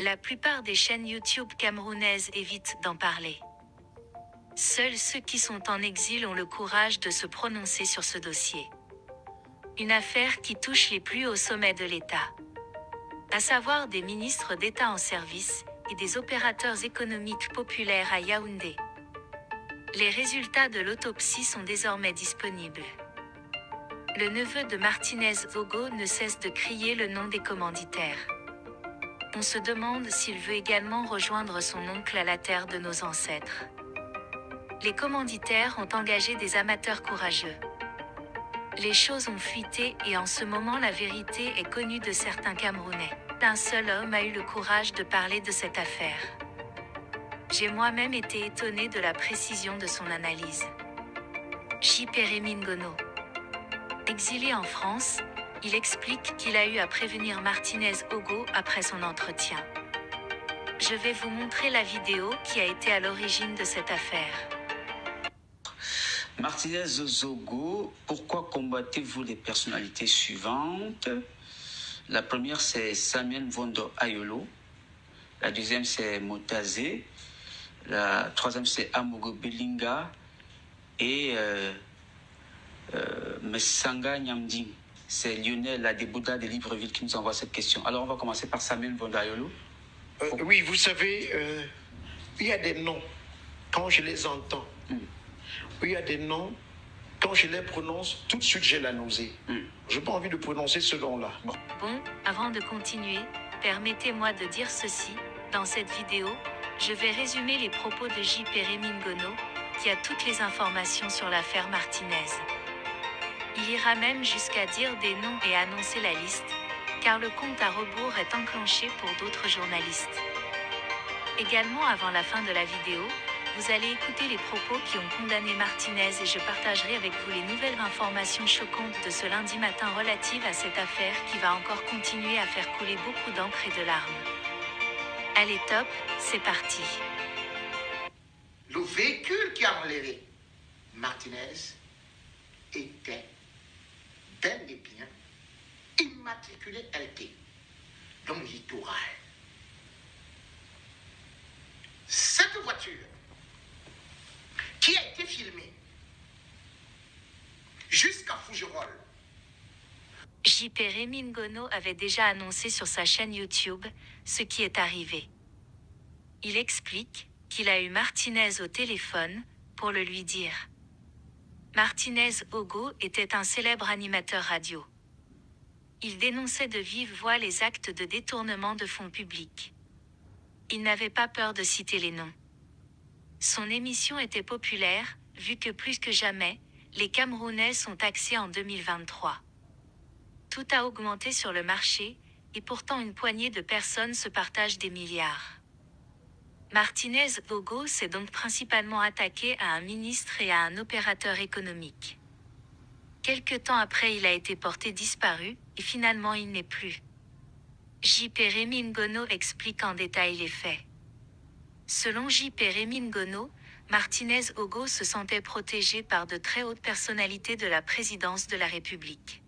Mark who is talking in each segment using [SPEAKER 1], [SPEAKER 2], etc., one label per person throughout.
[SPEAKER 1] La plupart des chaînes YouTube camerounaises évitent d'en parler. Seuls ceux qui sont en exil ont le courage de se prononcer sur ce dossier. Une affaire qui touche les plus hauts sommets de l'État, à savoir des ministres d'État en service et des opérateurs économiques populaires à Yaoundé. Les résultats de l'autopsie sont désormais disponibles. Le neveu de Martinez Ogo ne cesse de crier le nom des commanditaires. On se demande s'il veut également rejoindre son oncle à la terre de nos ancêtres. Les commanditaires ont engagé des amateurs courageux. Les choses ont fuité et en ce moment la vérité est connue de certains Camerounais. Un seul homme a eu le courage de parler de cette affaire. J'ai moi-même été étonné de la précision de son analyse. J. Pérémine Gono. Exilé en France, il explique qu'il a eu à prévenir Martinez Ogo après son entretien. Je vais vous montrer la vidéo qui a été à l'origine de cette affaire.
[SPEAKER 2] Martinez Ogo, pourquoi combattez-vous les personnalités suivantes? La première, c'est Samuel Vondo Ayolo. La deuxième, c'est Motazé. La troisième, c'est Amogo Belinga. Et Messanga Nyamding. C'est Lionel Adebouda de Libreville qui nous envoie cette question. Alors, on va commencer par Samuel Vondo Ayolo.
[SPEAKER 3] Oui, vous savez, il y a des noms, quand je les entends. Il y a des noms, quand je les prononce, tout de suite j'ai la nausée. Je n'ai pas envie de prononcer ce nom-là.
[SPEAKER 1] Bon, avant de continuer, permettez-moi de dire ceci. Dans cette vidéo, je vais résumer les propos de J. Pérémine Gono, qui a toutes les informations sur l'affaire Martinez. Il ira même jusqu'à dire des noms et annoncer la liste, car le compte à rebours est enclenché pour d'autres journalistes. Également avant la fin de la vidéo, vous allez écouter les propos qui ont condamné Martinez et je partagerai avec vous les nouvelles informations choquantes de ce lundi matin relatives à cette affaire qui va encore continuer à faire couler beaucoup d'encre et de larmes. Allez top, c'est parti.
[SPEAKER 4] Le véhicule qui a enlevé Martinez était bel et bien immatriculé LT, donc littoral. Cette voiture qui a été filmée jusqu'à Fougerolles.
[SPEAKER 1] J. Pérémine Gono avait déjà annoncé sur sa chaîne YouTube ce qui est arrivé. Il explique qu'il a eu Martinez au téléphone pour le lui dire. Martinez Ogo était un célèbre animateur radio. Il dénonçait de vive voix les actes de détournement de fonds publics. Il n'avait pas peur de citer les noms. Son émission était populaire, vu que plus que jamais, les Camerounais sont taxés en 2023. Tout a augmenté sur le marché, et pourtant une poignée de personnes se partagent des milliards. Martinez Ogo s'est donc principalement attaqué à un ministre et à un opérateur économique. Quelque temps après, il a été porté disparu, et finalement il n'est plus. J. Pérémine Gono explique en détail les faits. Selon J. Pérémine Gono, Martinez Ogo se sentait protégé par de très hautes personnalités de la présidence de la République.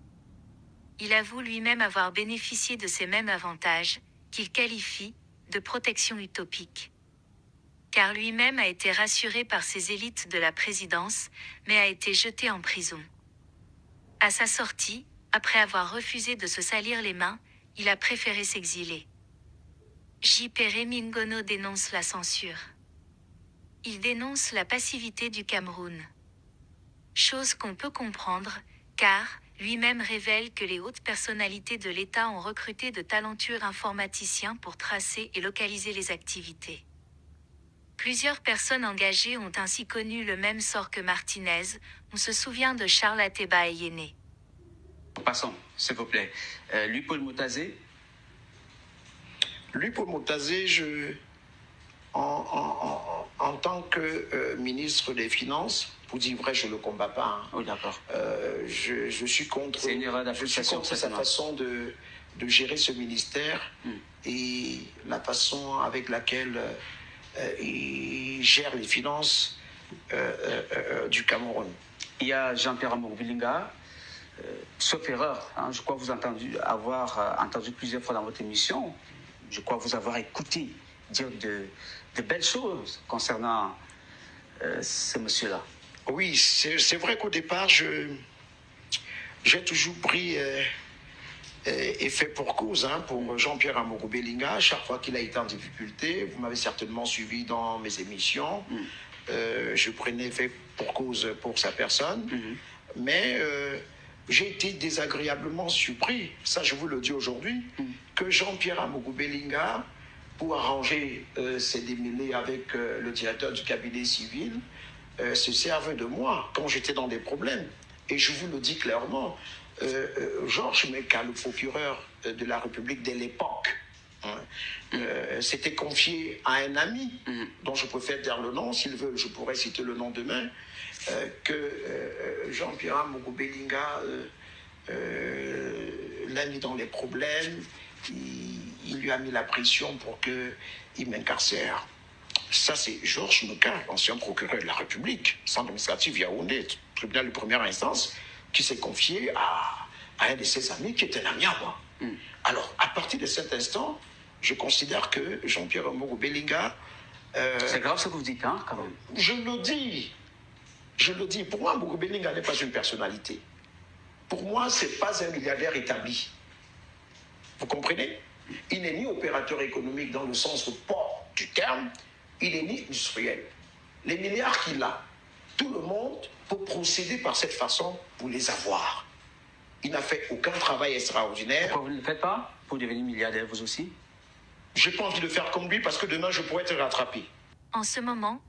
[SPEAKER 1] Il avoue lui-même avoir bénéficié de ces mêmes avantages, qu'il qualifie de protection utopique. Car lui-même a été rassuré par ces élites de la présidence, mais a été jeté en prison. À sa sortie, après avoir refusé de se salir les mains, il a préféré s'exiler. J. Pérémine Gono dénonce la censure. Il dénonce la passivité du Cameroun. Chose qu'on peut comprendre, car lui-même révèle que les hautes personnalités de l'État ont recruté de talentueux informaticiens pour tracer et localiser les activités. Plusieurs personnes engagées ont ainsi connu le même sort que Martinez. On se souvient de Charles Ateba Eyene.
[SPEAKER 2] Passons, s'il vous plaît. Lui, Paul Motazé.
[SPEAKER 3] Lui, pour Motazé, en tant que ministre des Finances, pour dire vrai, je ne le combats pas. Hein.
[SPEAKER 2] Oui, d'accord.
[SPEAKER 3] Je suis contre,
[SPEAKER 2] C'est une erreur d'appréciation,
[SPEAKER 3] sa façon de gérer ce ministère et la façon avec laquelle il gère les finances du Cameroun.
[SPEAKER 2] Il y a Jean-Pierre Amogo Belinga. Sauf erreur, hein, je crois que vous avez avoir entendu plusieurs fois dans votre émission, je crois vous avoir écouté dire de belles choses concernant ce monsieur-là.
[SPEAKER 3] Oui, c'est vrai qu'au départ, j'ai toujours pris effet pour cause pour Jean-Pierre Amogo Belinga. Chaque fois qu'il a été en difficulté, vous m'avez certainement suivi dans mes émissions, je prenais effet pour cause pour sa personne, mais j'ai été désagréablement surpris, ça je vous le dis aujourd'hui, que Jean-Pierre Amogo Belinga, pour arranger ses démêlés avec le directeur du cabinet civil, se servent de moi quand j'étais dans des problèmes. Et je vous le dis clairement, Georges Meka, le procureur de la République de l'époque, s'était confié à un ami, dont je préfère dire le nom, s'il veut, je pourrais citer le nom demain, que Jean-Pierre Amogo Belinga l'a mis dans les problèmes, il lui a mis la pression pour qu'il m'incarcère. Ça, c'est Georges Meka, ancien procureur de la République, centre administratif Yaoundé, tribunal de première instance, qui s'est confié à un de ses amis qui était un ami à moi. Alors, à partir de cet instant, je considère que Jean-Pierre Amogo Belinga...
[SPEAKER 2] c'est grave ce que vous dites, hein, quand même.
[SPEAKER 3] Je le dis. Pour moi, Amogo Belinga n'est pas une personnalité. Pour moi, ce n'est pas un milliardaire établi. Vous comprenez? Il n'est ni opérateur économique dans le sens propre du terme, il n'est ni industriel. Les milliards qu'il a, tout le monde peut procéder par cette façon pour les avoir. Il n'a fait aucun travail extraordinaire.
[SPEAKER 2] Pourquoi vous ne le faites pas pour devenir milliardaire, vous aussi?
[SPEAKER 3] Je n'ai pas envie de faire comme lui parce que demain, je pourrais être rattrapé.
[SPEAKER 1] En ce moment,